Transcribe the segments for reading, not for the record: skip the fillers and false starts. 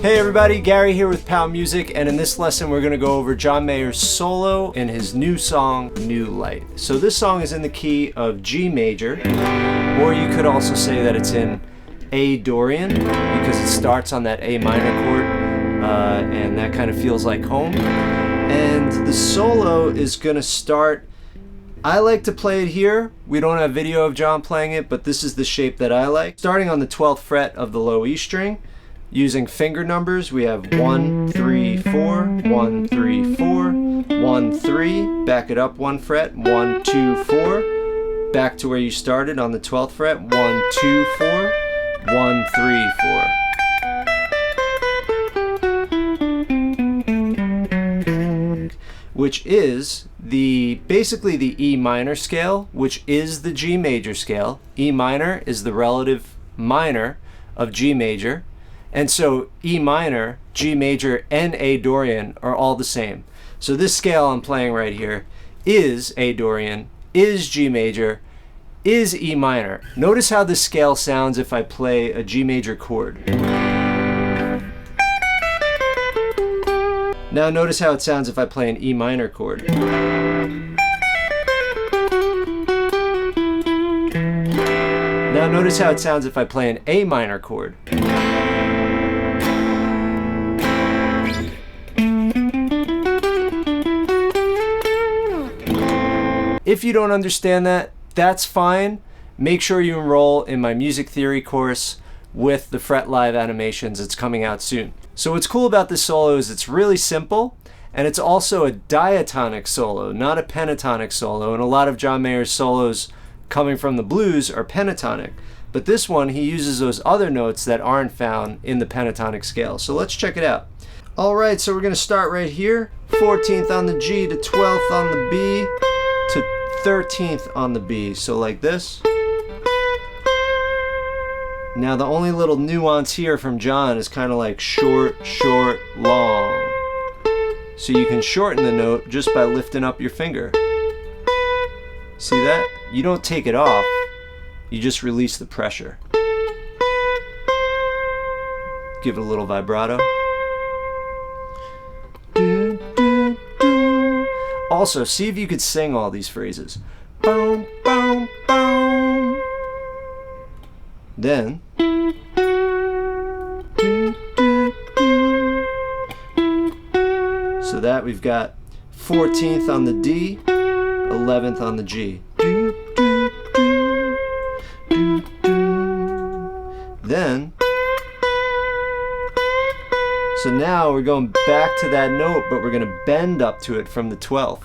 Hey everybody, Gary here with Pow Music, and in this lesson we're going to go over John Mayer's solo in his new song, New Light. So this song is in the key of G major, or you could also say that it's in A Dorian, because it starts on that A minor chord, and that kind of feels like home. And the solo is going to start, I like to play it here. We don't have video of John playing it, but this is the shape that I like. Starting on the 12th fret of the low E string, using finger numbers, we have 1, 3, 4, 1, 3, 4, 1, 3, back it up 1 fret, 1, 2, 4, back to where you started on the 12th fret, 1, 2, 4, 1, 3, 4. Which is basically the E minor scale, which is the G major scale. E minor is the relative minor of G major. And so E minor, G major, and A Dorian are all the same. So this scale I'm playing right here is A Dorian, is G major, is E minor. Notice how this scale sounds if I play a G major chord. Now notice how it sounds if I play an E minor chord. Now notice how it sounds if I play an A minor chord. If you don't understand that, that's fine. Make sure you enroll in my music theory course with the fretLIVE animations. It's coming out soon. So what's cool about this solo is it's really simple, and it's also a diatonic solo, not a pentatonic solo. And a lot of John Mayer's solos coming from the blues are pentatonic. But this one, he uses those other notes that aren't found in the pentatonic scale. So let's check it out. All right, so we're gonna start right here. 14th on the G to 12th on the B to 13th on the B, so like this. Now the only little nuance here from John is kind of like short, short, long. So you can shorten the note just by lifting up your finger. See that? You don't take it off, you just release the pressure. Give it a little vibrato. Also, see if you could sing all these phrases. Boom, boom, boom. Then, so that we've got 14th on the D, 11th on the G. Then, so now we're going back to that note, but we're going to bend up to it from the 12th.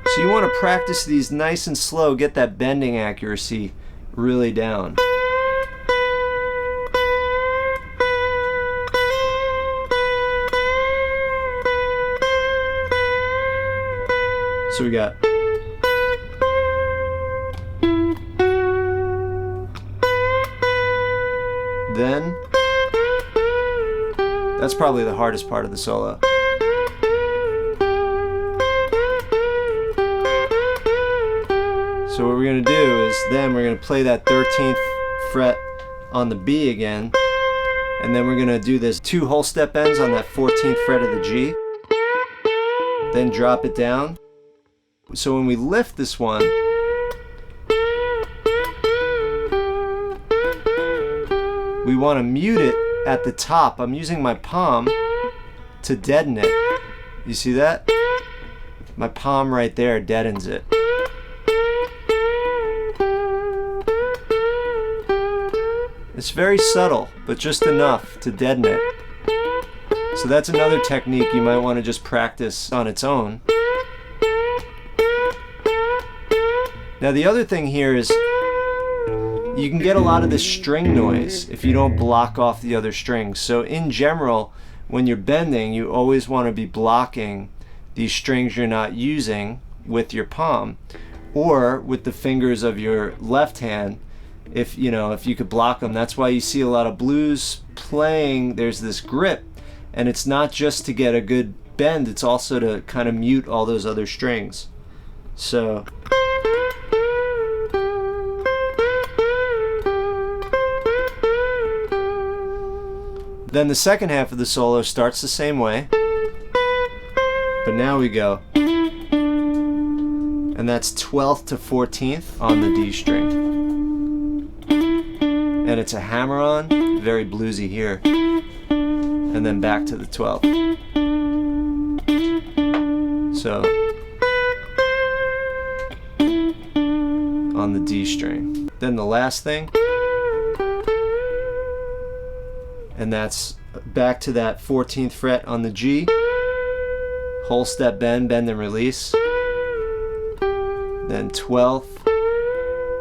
So you want to practice these nice and slow, get that bending accuracy really down. So we got then, that's probably the hardest part of the solo. So what we're going to do is then we're going to play that 13th fret on the B again, and then we're going to do this 2 whole step bends on that 14th fret of the G, then drop it down. So when we lift this one, we want to mute it at the top. I'm using my palm to deaden it. You see that? My palm right there deadens it. It's very subtle, but just enough to deaden it. So that's another technique you might want to just practice on its own. Now the other thing here is you can get a lot of this string noise if you don't block off the other strings. So in general, when you're bending, you always want to be blocking these strings you're not using with your palm or with the fingers of your left hand. If you could block them. That's why you see a lot of blues playing, there's this grip, and it's not just to get a good bend, it's also to kind of mute all those other strings. So Then the second half of the solo starts the same way, but now we go, and that's 12th to 14th on the D string. And it's a hammer-on, very bluesy here, and then back to the 12th. So, on the D string. Then the last thing, and that's back to that 14th fret on the G, whole step bend, bend and release, then 12th,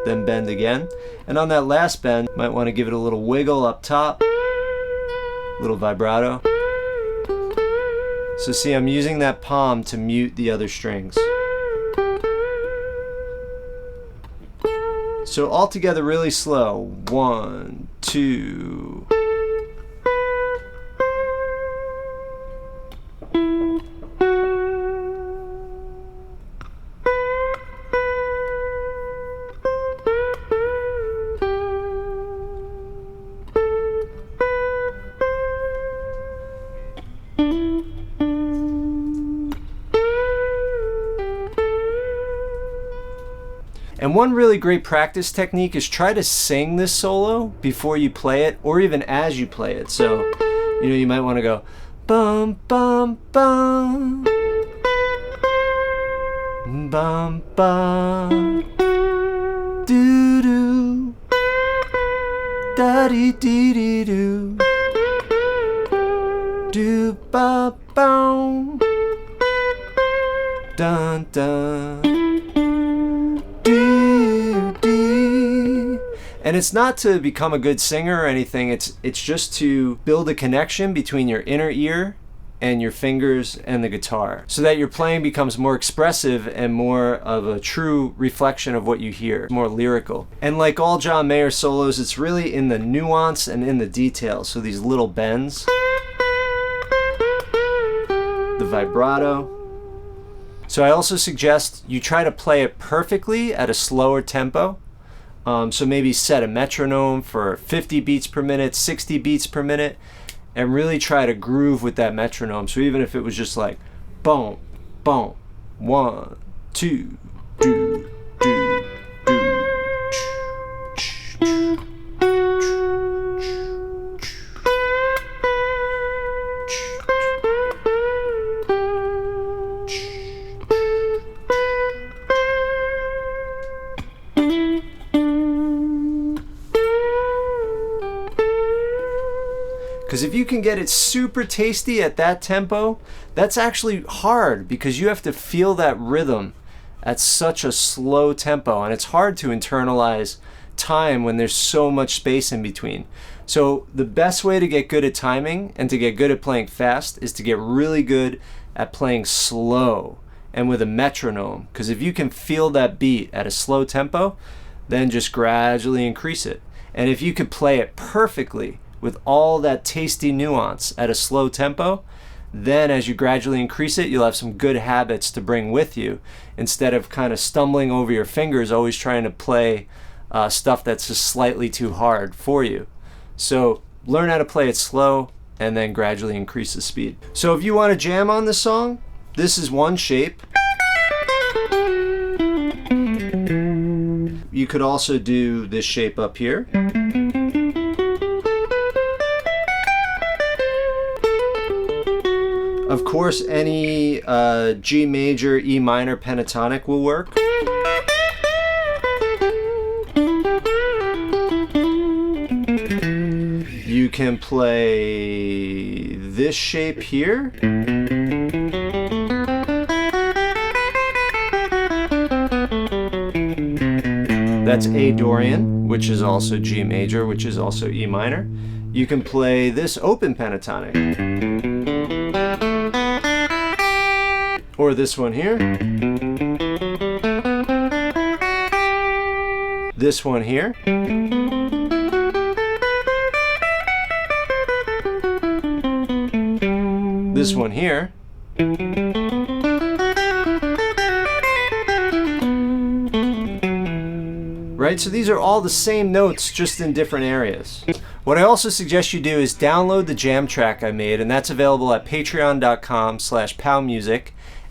then bend again. And on that last bend, might want to give it a little wiggle up top, little vibrato. So see, I'm using that palm to mute the other strings. So all together really slow. 1, 2. And one really great practice technique is try to sing this solo before you play it, or even as you play it. So, you know, you might want to go bum bum bum bum bum doo doo da dee dee dee doo do ba bum dun dun. And it's not to become a good singer or anything, it's just to build a connection between your inner ear and your fingers and the guitar, so that your playing becomes more expressive and more of a true reflection of what you hear, more lyrical. And like all John Mayer solos, it's really in the nuance and in the details, so these little bends, the vibrato. So I also suggest you try to play it perfectly at a slower tempo. So maybe set a metronome for 50 beats per minute, 60 beats per minute, and really try to groove with that metronome. So even if it was just like boom, boom, 1, 2, do, do, do, ch, ch, ch. Because if you can get it super tasty at that tempo, that's actually hard because you have to feel that rhythm at such a slow tempo, and it's hard to internalize time when there's so much space in between. So the best way to get good at timing and to get good at playing fast is to get really good at playing slow and with a metronome, because if you can feel that beat at a slow tempo, then just gradually increase it. And if you could play it perfectly with all that tasty nuance at a slow tempo, then as you gradually increase it, you'll have some good habits to bring with you, instead of kind of stumbling over your fingers, always trying to play stuff that's just slightly too hard for you. So learn how to play it slow and then gradually increase the speed. So if you want to jam on this song, this is one shape. You could also do this shape up here. Of course, any G major, E minor pentatonic will work. You can play this shape here. That's A Dorian, which is also G major, which is also E minor. You can play this open pentatonic. Or this one here. This one here. This one here. Right? So these are all the same notes, just in different areas. What I also suggest you do is download the jam track I made, and that's available at patreon.com/powmusic,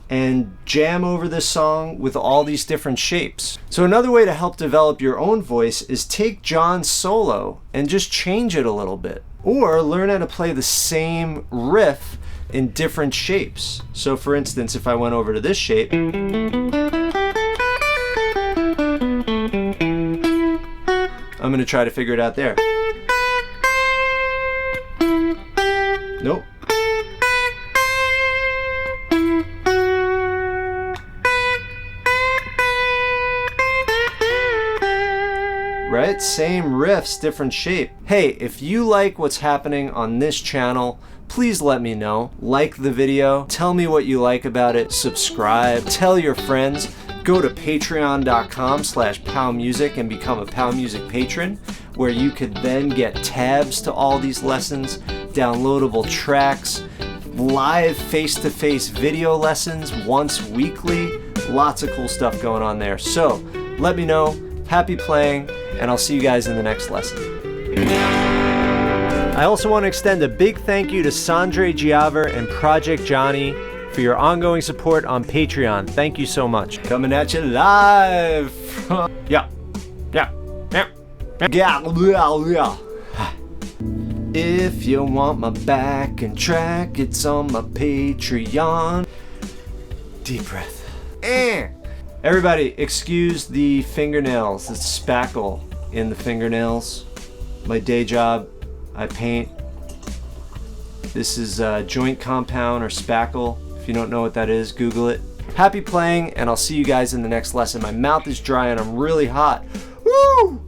and jam over this song with all these different shapes. So another way to help develop your own voice is take John's solo and just change it a little bit. Or learn how to play the same riff in different shapes. So for instance, if I went over to this shape, I'm gonna try to figure it out there. Nope. Right? Same riffs, different shape. Hey, if you like what's happening on this channel, please let me know. Like the video, tell me what you like about it, subscribe, tell your friends. Go to patreon.com/powmusic and become a PowMusic patron, where you could then get tabs to all these lessons, downloadable tracks, live face-to-face video lessons once weekly. Lots of cool stuff going on there. So let me know. Happy playing, and I'll see you guys in the next lesson. I also want to extend a big thank you to Sandre Giaver and Project Johnny for your ongoing support on Patreon. Thank you so much. Coming at you live. Yeah. If you want my backing track, it's on my Patreon. Deep breath. Everybody, excuse the fingernails. It's spackle in the fingernails. My day job, I paint. This is joint compound or spackle. If you don't know what that is, Google it. Happy playing, and I'll see you guys in the next lesson. My mouth is dry and I'm really hot. Woo!